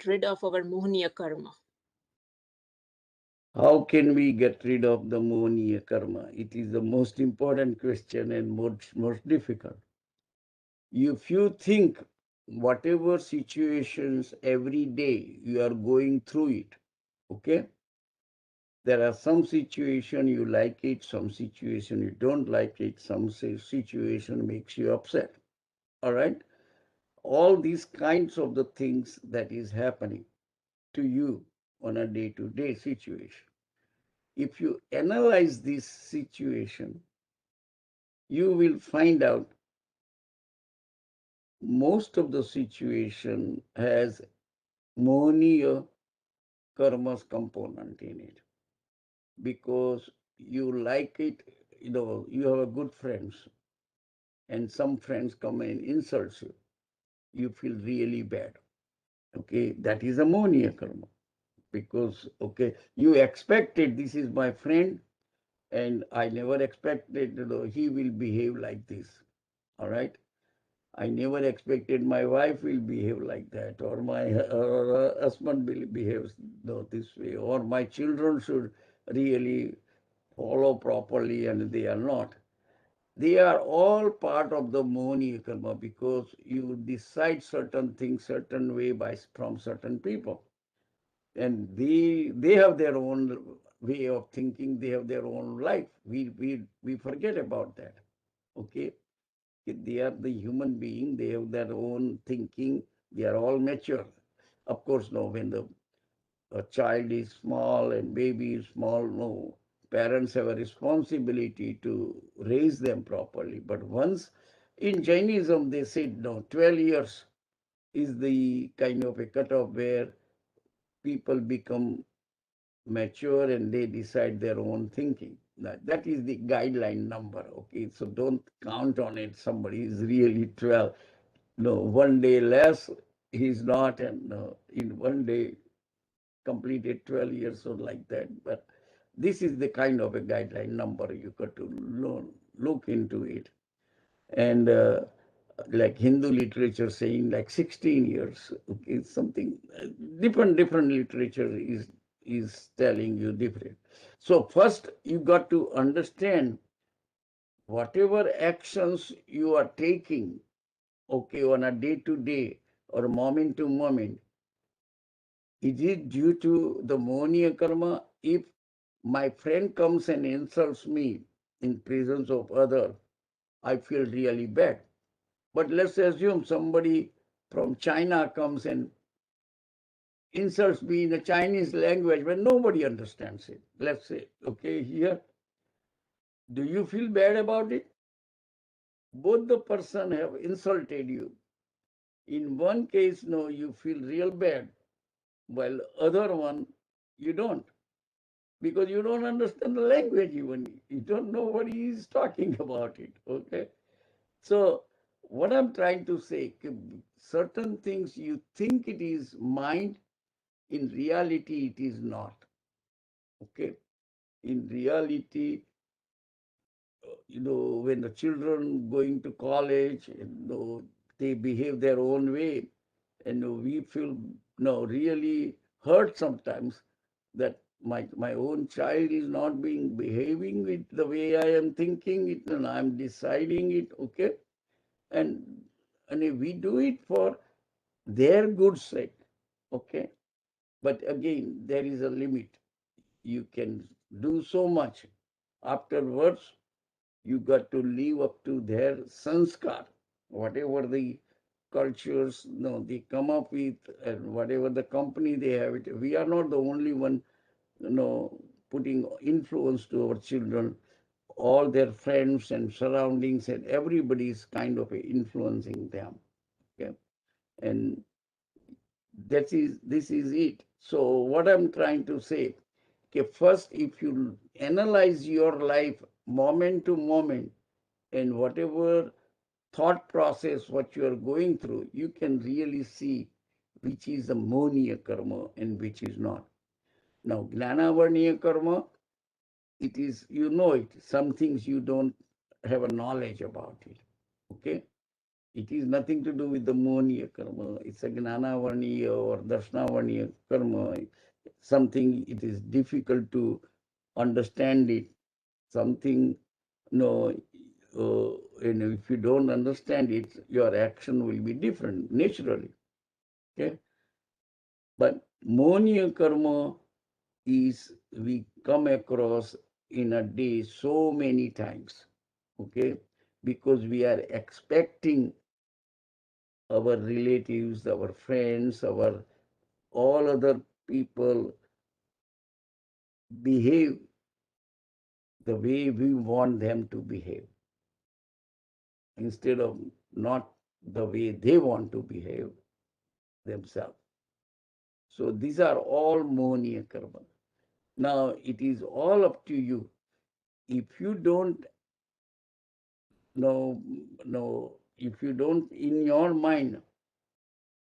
rid of our Mohniya karma? How can we get rid of the Mohniya karma? It is the most important question and most difficult. If you think whatever situations every day you are going through it, okay? There are some situation you like it, some situation you don't like it, some situation makes you upset. All right? All these kinds of the things that is happening to you on a day-to-day situation. If you analyze this situation, you will find out most of the situation has Mohniya karma's component in it because you like it, you have a good friends and some friends come and insults you, you feel really bad. Okay, that is ammonia karma because okay, you expected this is my friend and I never expected he will behave like this. All right. I never expected my wife will behave like that, or my husband will behave this way, or my children should really follow properly, and they are not. They are all part of the Mohniya karma because you decide certain things certain way by from certain people, and they have their own way of thinking. They have their own life. We forget about that. Okay, they are the human being. They have their own thinking. They are all mature. Of course, no. When the a child is small and baby is small, no. Parents have a responsibility to raise them properly. But once in Jainism, they said no, 12 years is the kind of a cutoff where people become mature and they decide their own thinking. That is the guideline number. Okay, so don't count on it. Somebody is really 12. No, one day less, he's not, and in one day completed 12 years or like that. But this is the kind of a guideline number you got to look into it. And like Hindu literature saying like 16 years, okay, something different literature is telling you different. So first you got to understand whatever actions you are taking, okay, on a day to day or moment to moment, is it due to the Mohniya karma? If my friend comes and insults me in presence of other, I feel really bad. But let's assume somebody from China comes and insults me in the Chinese language when nobody understands it. Let's say, okay, here, do you feel bad about it? Both the person have insulted you. In one case, no, you feel real bad, while other one, you don't. Because you don't understand the language even. You don't know what he is talking about it. Okay. So what I'm trying to say, certain things you think it is mind, in reality it is not. Okay. In reality, when the children going to college, they behave their own way, and we feel really hurt sometimes that my own child is not being behaving with the way I am thinking it and I'm deciding it, okay? And if we do it for their good sake, okay? But again, there is a limit. You can do so much. Afterwards, you got to live up to their sanskar, whatever the cultures they come up with, and whatever the company they have it. We are not the only one, putting influence to our children. All their friends and surroundings and everybody is kind of influencing them. Okay, and this is it. So what I'm trying to say, okay, first if you analyze your life moment to moment and whatever thought process what you are going through, you can really see which is the Mohniya karma and which is not. Now, Gnanavarniya karma, it is, you know it. Some things you don't have a knowledge about it. Okay? It is nothing to do with the Mohniya karma. It's a Gnana Varniya or Darshana Varniya karma. Something it is difficult to understand it. Something, no, and if you don't understand it, your action will be different naturally. Okay, but Mohniya karma is we come across in a day so many times. Okay, because we are expecting our relatives, our friends, our all other people behave the way we want them to behave instead of not the way they want to behave themselves. So these are all Mohniya karma. Now it is all up to you. If you don't know, if you don't in your mind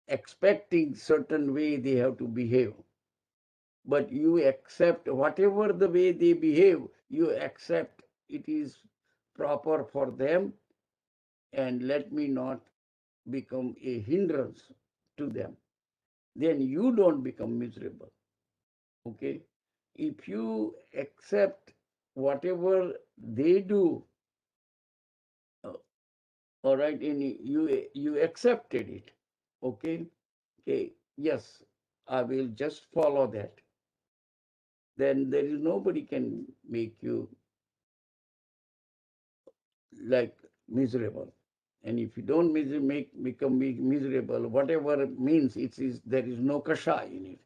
expecting certain way they have to behave, but you accept whatever the way they behave, you accept it is proper for them, and let me not become a hindrance to them, then you don't become miserable. Okay, if you accept whatever they do, uh, all right, and you accepted it. Okay, okay, yes, I will just follow that. Then there is nobody can make you like miserable. And if you don't become miserable, whatever it means, it is there is no kasha in it.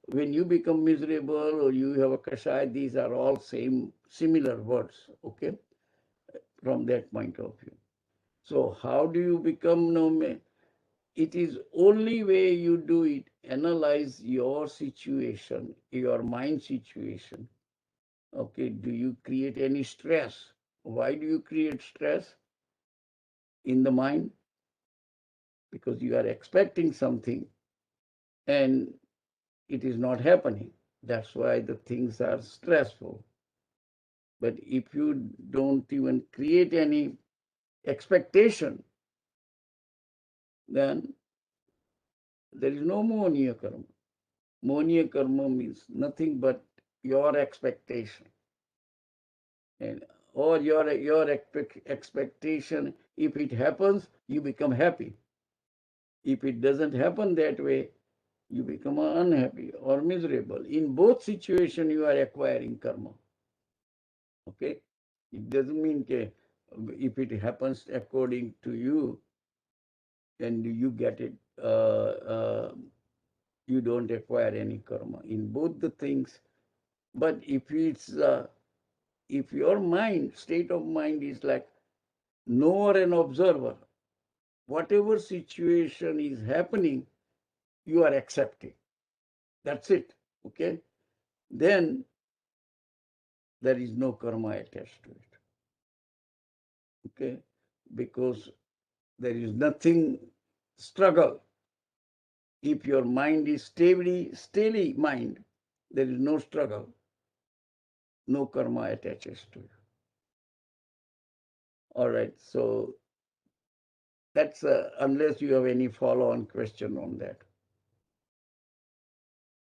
When you become miserable or you have a kasha, these are all same similar words. Okay, from that point of view. So how do you become no? It is only way you do it. Analyze your situation, your mind situation. Okay, do you create any stress? Why do you create stress in the mind? Because you are expecting something and it is not happening. That's why the things are stressful. But if you don't even create any expectation, then there is no Mohniya karma. Mohniya karma means nothing but your expectation. And or your expectation, if it happens, you become happy. If it doesn't happen that way, you become unhappy or miserable. In both situations, you are acquiring karma. Okay? It doesn't mean that if it happens according to you and you get it, you don't acquire any karma. In both the things, but if your mind, state of mind is like knower and observer, whatever situation is happening, you are accepting. That's it. Okay? Then there is no karma attached to it. Okay? Because there is nothing struggle. If your mind is steady mind, there is no struggle, no karma attaches to you. All right, so that's unless you have any follow-on question on that.